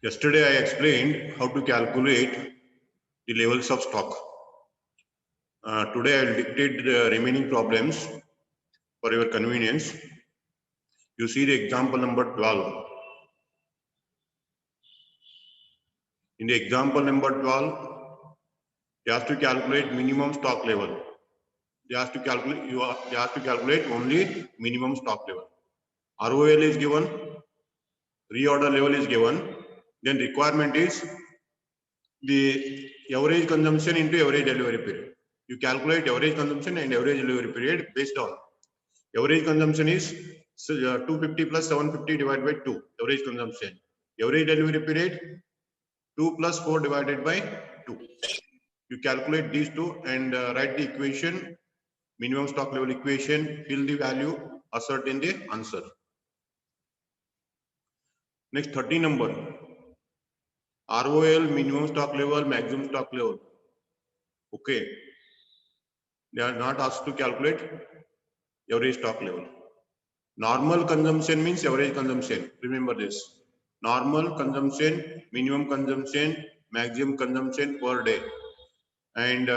Yesterday I explained how to calculate the levels of stock. Today I will dictate the remaining problems for your convenience. You see the example number 12. In the example number 12, you have to calculate minimum stock level. You have to calculate only minimum stock level. ROL is given, reorder level is given. Then requirement is the average consumption into average delivery period. You calculate average consumption and average delivery period based on average consumption is 250 plus 750 divided by 2, average consumption. Average delivery period 2 plus 4 divided by 2. You calculate these two and write the equation, minimum stock level equation, fill the value, assert in the answer. Next 30 number, ROL, minimum stock level, maximum stock level. Okay, they are not asked to calculate average stock level. Normal consumption means average consumption. Remember this. Normal consumption, minimum consumption, maximum consumption per day. And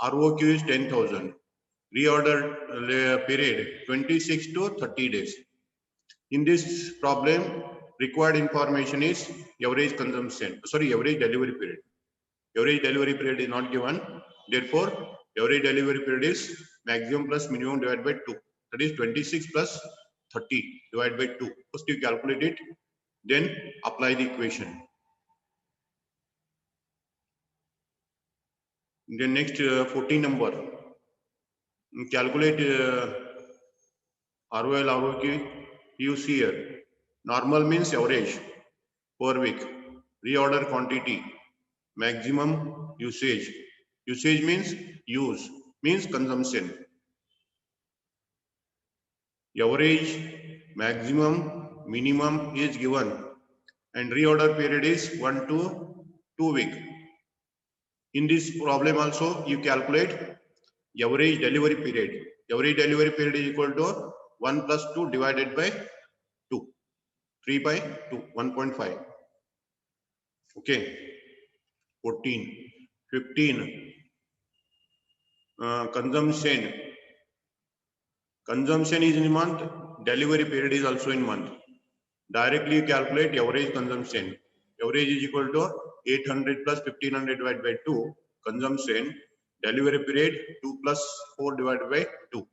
ROQ is 10,000. Reorder period 26 to 30 days. In this problem, required information is average consumption. Sorry, average delivery period. Average delivery period is not given. Therefore, average delivery period is maximum plus minimum divided by 2. That is 26 plus 30 divided by 2. First you calculate it, then apply the equation. Then next 14 number. Calculate ROL, ROQ, use here. Normal means average per week. Reorder quantity. Maximum usage. Usage means use, means consumption. Average, maximum, minimum is given and reorder period is 1 to 2 weeks. In this problem also you calculate average delivery period. Average delivery period is equal to 1 plus 2 divided by 2. 3 by 2, 1.5. Okay. 14. 15. Consumption. Consumption is in month, delivery period is also in month. Directly you calculate average consumption. Average is equal to 800 plus 1500 divided by 2. Consumption, delivery period 2 plus 4 divided by 2.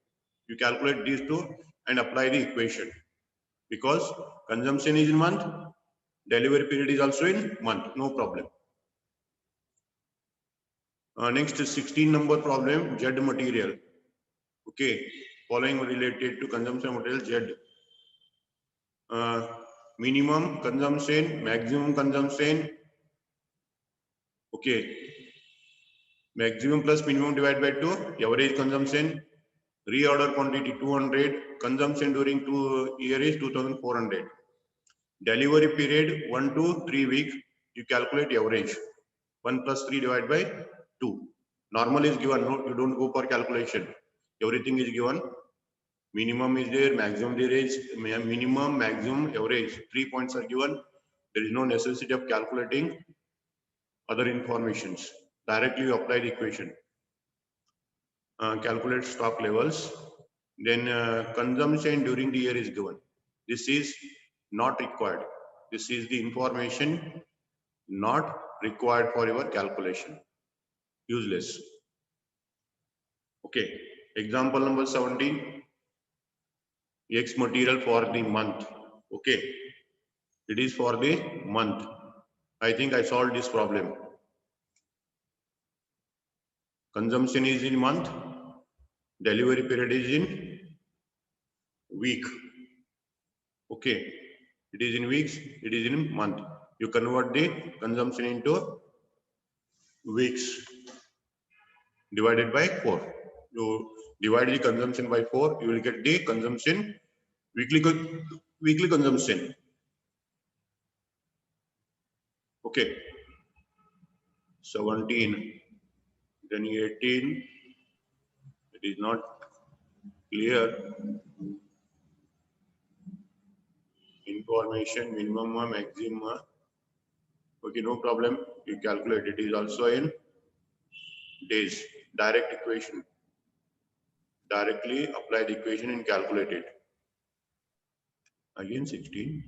You calculate these two and apply the equation. Because consumption is in month, delivery period is also in month, no problem. Next 16 number problem, Z material. Okay, following related to consumption material Z. Minimum consumption, maximum consumption. Okay, maximum plus minimum divided by 2, average consumption. Reorder quantity 200, consumption during 2 years is 2400. Delivery period 1 to 3 weeks, you calculate average. 1 plus 3 divided by 2. Normal is given, no, you don't go for calculation. Everything is given. Minimum is there, maximum there is, minimum, maximum, average. 3 points are given. There is no necessity of calculating other informations. Directly you apply the equation. Calculate stock levels. Then consumption during the year is given. This is not required. This is the information not required for your calculation. Useless. Okay. Example number 17. X material for the month. Okay. It is for the month. I think I solved this problem. Consumption is in month. Delivery period is in week. Okay. It is in weeks. It is in month. You convert the consumption into weeks divided by 4. You divide the consumption by 4. You will get the consumption, weekly consumption. Okay. 17. Then 18. It is not clear. Information, minimum, maximum. Okay, no problem. You calculate. It is also in days. Direct equation. Directly apply the equation and calculate it. Again 16.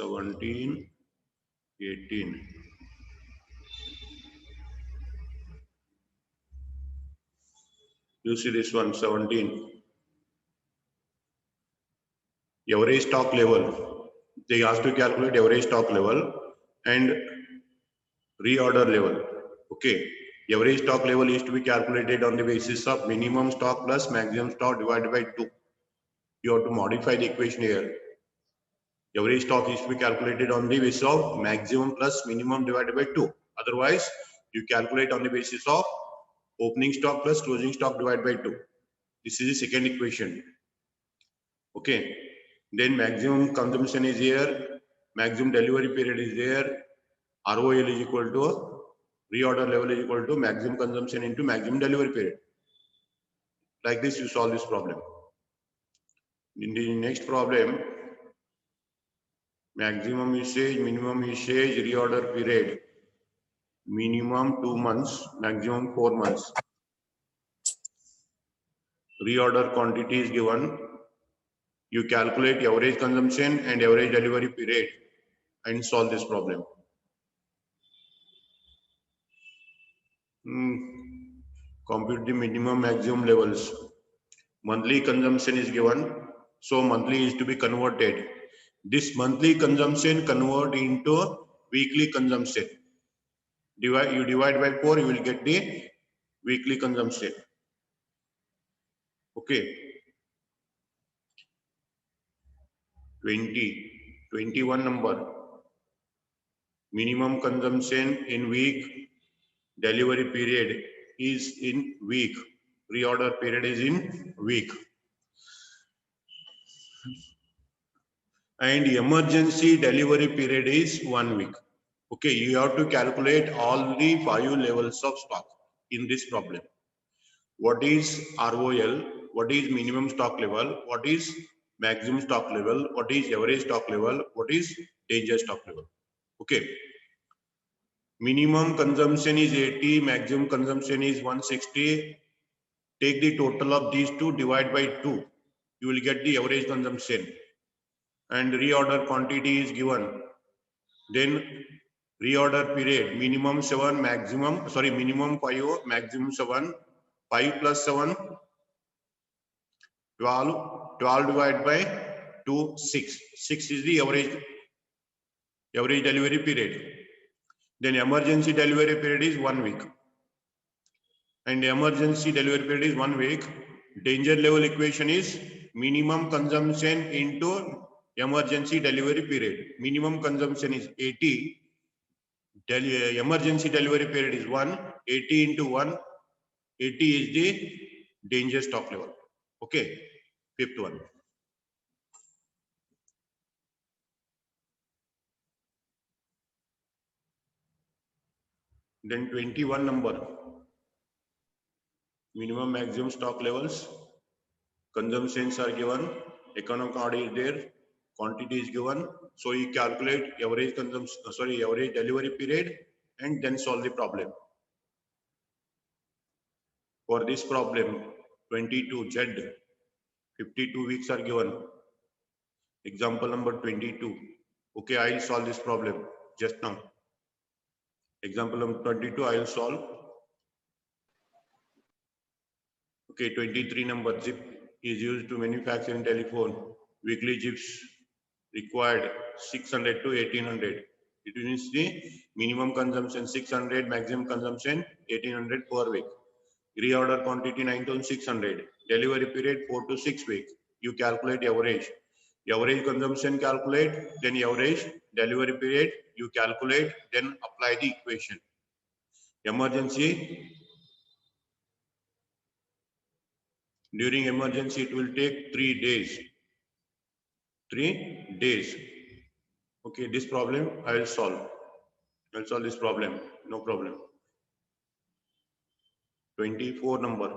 $17, $18. You see this one, 17. Average stock level. They asked to calculate average stock level and reorder level. Okay. Average stock level is to be calculated on the basis of minimum stock plus maximum stock divided by 2. You have to modify the equation here. Average stock is to be calculated on the basis of maximum plus minimum divided by 2. Otherwise, you calculate on the basis of opening stock plus closing stock divided by 2. This is the second equation. Okay. Then maximum consumption is here. Maximum delivery period is there. ROL is equal to reorder level is equal to maximum consumption into maximum delivery period. Like this, you solve this problem. In the next problem, maximum usage, minimum usage, reorder period. Minimum 2 months, maximum 4 months. Reorder quantity is given. You calculate average consumption and average delivery period and solve this problem. Compute the minimum maximum levels. Monthly consumption is given, so monthly is to be converted. This monthly consumption convert into weekly consumption. You divide by 4, you will get the weekly consumption. Okay. 21 number. Minimum consumption in week, delivery period is in week, reorder period is in week. And emergency delivery period is 1 week. Okay, you have to calculate all the 5 levels of stock in this problem. What is ROL? What is minimum stock level? What is maximum stock level? What is average stock level? What is danger stock level? Okay. Minimum consumption is 80, maximum consumption is 160. Take the total of these two, divide by 2. You will get the average consumption. And reorder quantity is given. Then reorder period, minimum 7, minimum 5, maximum 7. 5 plus 7, 12. 12 divided by 2, 6. 6 is the average delivery period. Then emergency delivery period is 1 week. And emergency delivery period is 1 week. Danger level equation is minimum consumption into emergency delivery period. Minimum consumption is 80. Emergency delivery period is 1. 80 into 1. 80 is the danger stock level. Okay. Fifth one. Then 21 number. Minimum maximum stock levels. Consumptions are given. Economic order is there. Quantity is given. So you calculate average consumption, average delivery period and then solve the problem. For this problem, 22Z, 52 weeks are given. Example number 22. Okay, I will solve this problem just now. Example number 22, I will solve. Okay, 23 number, zip is used to manufacture in telephone. Weekly zips required 600 to 1800. It means the minimum consumption 600, maximum consumption 1800 per week. Reorder quantity 9600. Delivery period 4 to 6 weeks. You calculate average. Average consumption calculate, then average delivery period you calculate, then apply the equation. Emergency. During emergency, it will take 3 days. 3 days. Okay, this problem I will solve. I'll solve this problem. No problem. 24 number.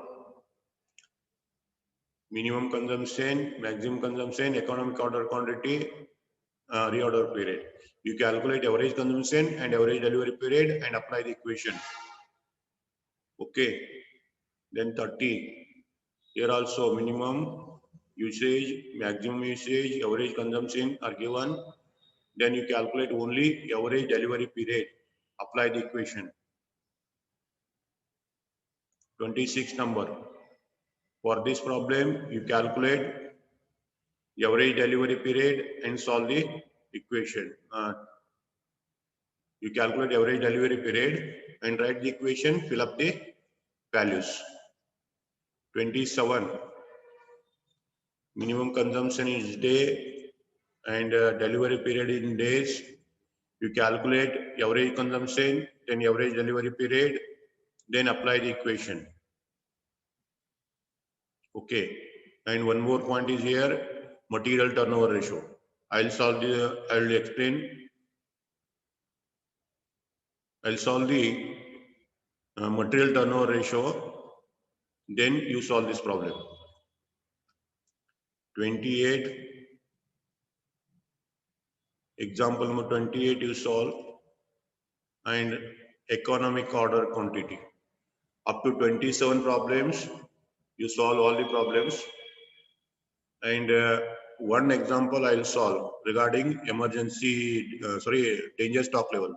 minimum consumption, maximum consumption, economic order quantity, reorder period. You calculate average consumption and average delivery period and apply the equation. Okay. Then 30. Here also minimum usage, maximum usage, average consumption are given. Then you calculate only average delivery period. Apply the equation. 26 number. For this problem, you calculate average delivery period and solve the equation. You calculate average delivery period and write the equation, fill up the values. 27. Minimum consumption is day and delivery period in days. You calculate average consumption, then average delivery period, then apply the equation. Okay. And one more point is here, material turnover ratio. I'll solve the material turnover ratio, then you solve this problem. 28. Example number 28 you solve, and economic order quantity. Up to 27 problems, you solve all the problems. And one example I'll solve regarding danger stock level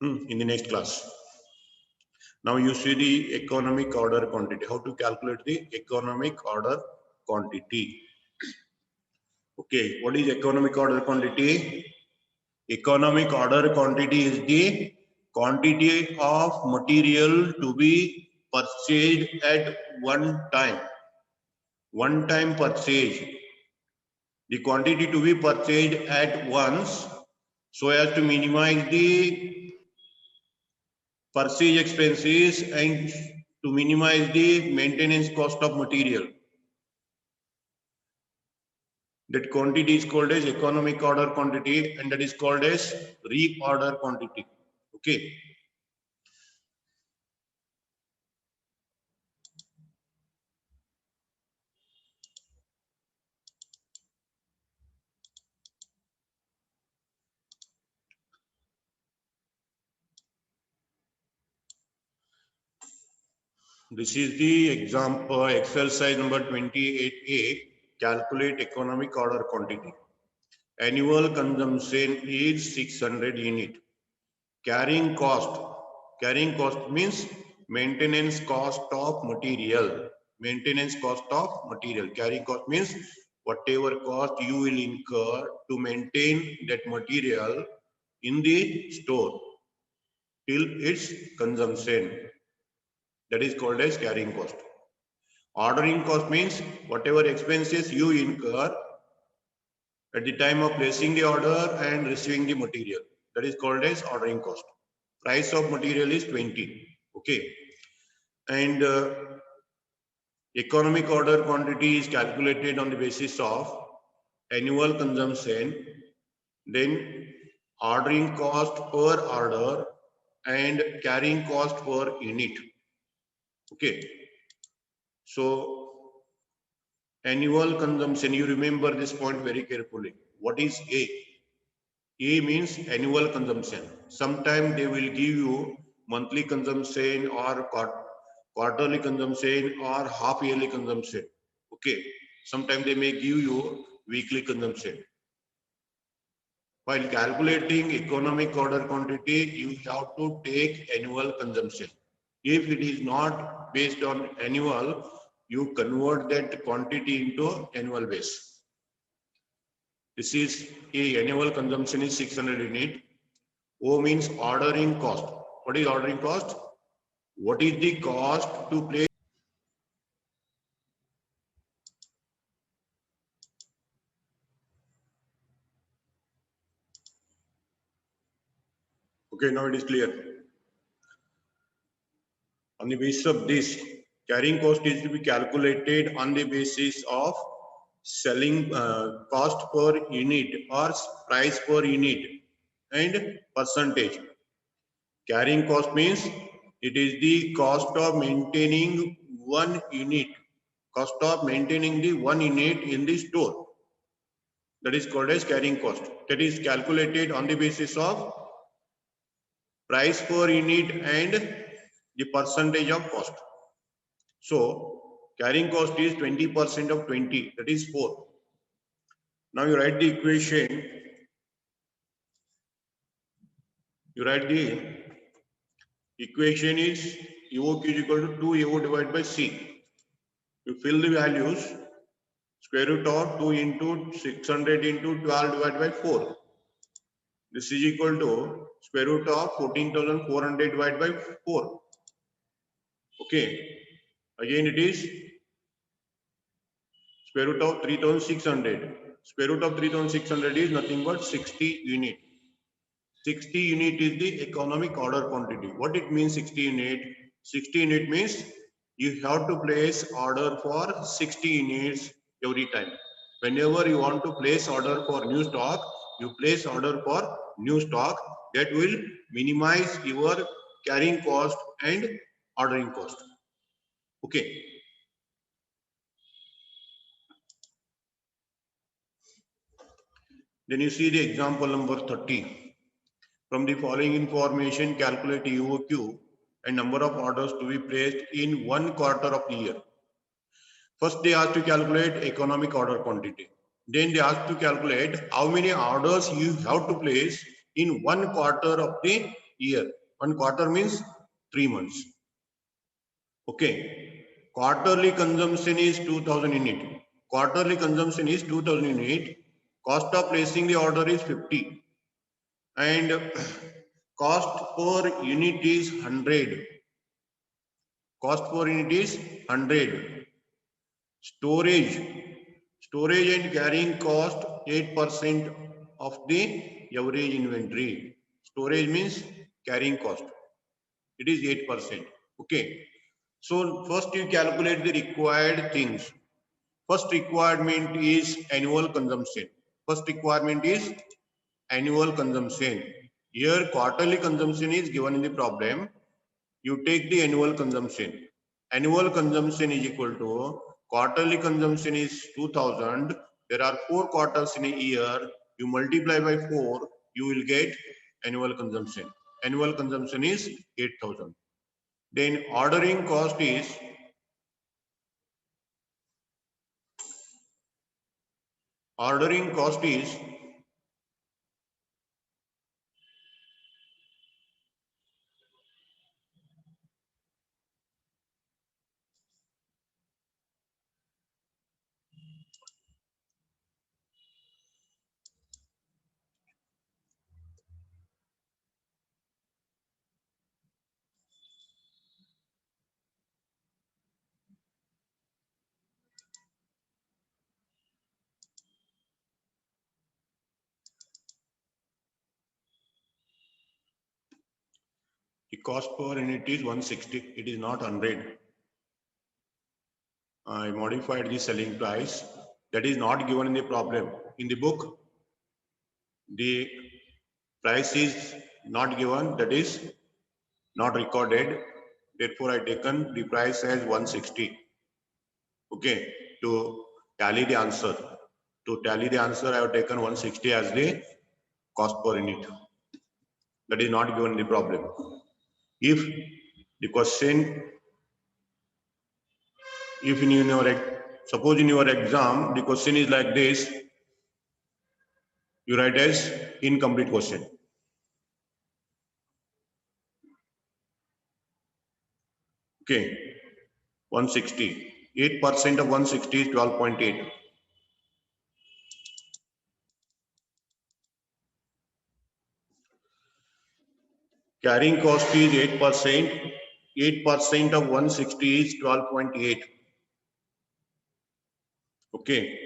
in the next class. Now you see the economic order quantity. How to calculate the economic order quantity? Okay, what is economic order quantity? Economic order quantity is the quantity of material to be purchased at one time. One time purchase. The quantity to be purchased at once so as to minimize the purchase expenses and to minimize the maintenance cost of material. That quantity is called as economic order quantity, and that is called as reorder quantity. Okay. This is the example exercise number 28A. Calculate economic order quantity. Annual consumption is 600 unit. Carrying cost means maintenance cost of material. Maintenance cost of material. Carrying cost means whatever cost you will incur to maintain that material in the store till its consumption. That is called as carrying cost. Ordering cost means whatever expenses you incur at the time of placing the order and receiving the material. That is called as ordering cost. Price of material is 20. Okay. And economic order quantity is calculated on the basis of annual consumption, then ordering cost per order and carrying cost per unit. Okay. So annual consumption, you remember this point very carefully. What is A? A means annual consumption. Sometimes they will give you monthly consumption or quarterly consumption or half yearly consumption. Okay. Sometimes they may give you weekly consumption. While calculating economic order quantity, you have to take annual consumption. If it is not based on annual, you convert that quantity into annual base. This is A, annual consumption is 600 unit. O means ordering cost. What is ordering cost? What is the cost to place? Okay, now it is clear. On the basis of this, carrying cost is to be calculated on the basis of selling cost per unit or price per unit and percentage. Carrying cost means it is the cost of maintaining one unit. cost of maintaining the one unit in the store. That is called as carrying cost. That is calculated on the basis of price per unit and the percentage of cost. So carrying cost is 20% of 20, that is 4. Now you write the equation. You write the equation is EOQ is equal to 2AO divided by C. You fill the values. Square root of 2 into 600 into 12 divided by 4. This is equal to square root of 14,400 divided by 4. Okay. Again it is square root of 3,600. Square root of 3,600 is nothing but 60 unit. 60 unit is the economic order quantity. What it means 60 unit? 60 unit means you have to place order for 60 units every time. Whenever you want to place order for new stock, you place order for new stock. That will minimize your carrying cost and ordering cost. Okay. Then you see the example number 30. From the following information, calculate EOQ and number of orders to be placed in 1 quarter of the year. First, they asked to calculate economic order quantity. Then they asked to calculate how many orders you have to place in 1 quarter of the year. 1 quarter means 3 months. Okay. Quarterly consumption is 2000 unit. Quarterly consumption is 2000 unit. Cost of placing the order is 50. And cost per unit is 100. Cost per unit is 100. Storage and carrying cost 8% of the average inventory. Storage means carrying cost. It is 8%. Okay. So first you calculate the required things. First requirement is annual consumption. First requirement is annual consumption. Here quarterly consumption is given in the problem. You take the annual consumption. Annual consumption is equal to quarterly consumption is 2000. There are 4 quarters in a year. You multiply by 4, you will get annual consumption. Annual consumption is 8000. Then ordering cost is the cost per unit is 160. It is not 100. I modified the selling price. That is not given in the problem. In the book, the price is not given. That is not recorded. Therefore, I taken the price as 160. Okay, to tally the answer. To tally the answer, I have taken 160 as the cost per unit. That is not given in the problem. If the question, if in your, suppose in your exam, the question is like this, you write as incomplete question. Okay, 160. 8% of 160 is 12.8. Carrying cost is 8%. 8% of 160 is 12.8. Okay.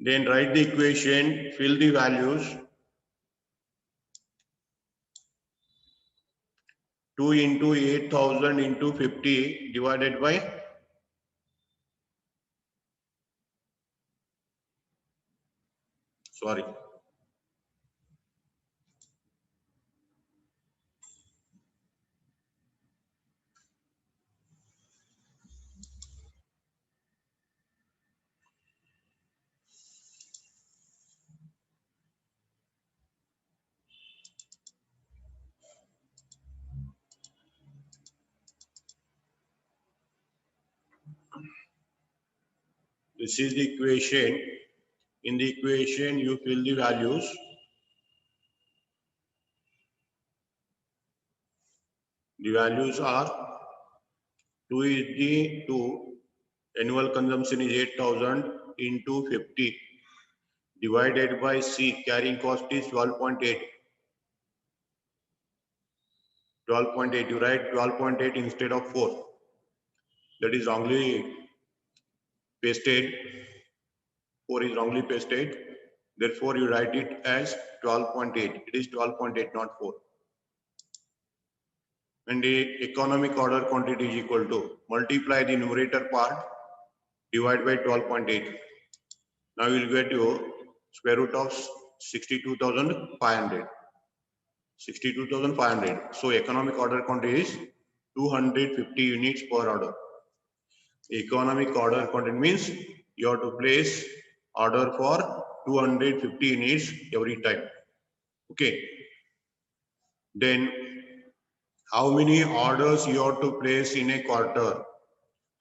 Then write the equation, fill the values. 2 into 8000 into 50 divided by sorry. This is the equation. In the equation, you fill the values. The values are 2 is the 2. Annual consumption is 8,000 into 50 divided by C. Carrying cost is 12.8. 12.8. You write 12.8 instead of 4. That is wrongly pasted. 4 is wrongly pasted. Therefore, you write it as 12.8. It is 12.8, not 4. And the economic order quantity is equal to multiply the numerator part divide by 12.8. Now you will get your square root of 62,500. 62,500. So economic order quantity is 250 units per order. Economic order quantity means you have to place order for 250 units every time. Okay. Then how many orders you have to place in a quarter?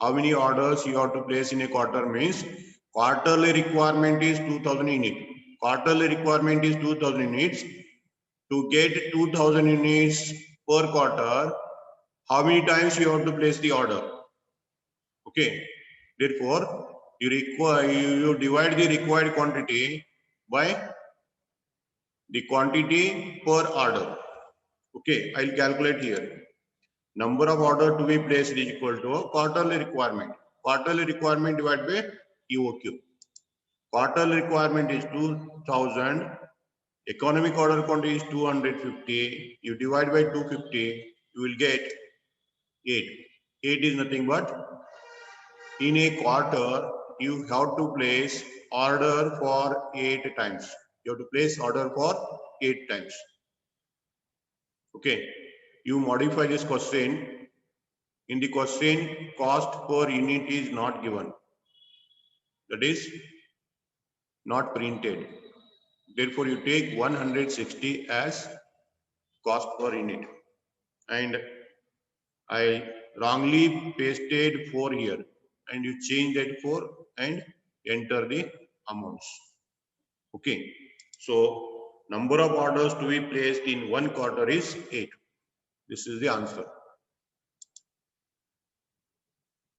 How many orders you have to place in a quarter means quarterly requirement is 2000 units. Quarterly requirement is 2000 units. To get 2000 units per quarter, how many times you have to place the order? Okay. Therefore, you divide the required quantity by the quantity per order. Okay, I'll calculate here. Number of order to be placed is equal to quarterly requirement. Quarterly requirement divided by EOQ. Quarterly requirement is 2000. Economic order quantity is 250. You divide by 250, you will get 8. 8 is nothing but in a quarter, you have to place order for 8 times. You have to place order for 8 times. Okay. You modify this question. In the question, cost per unit is not given. That is not printed. Therefore, you take 160 as cost per unit. And I wrongly pasted 4 here. And you change that 4 and enter the amounts. Okay. So, number of orders to be placed in one quarter is 8. This is the answer.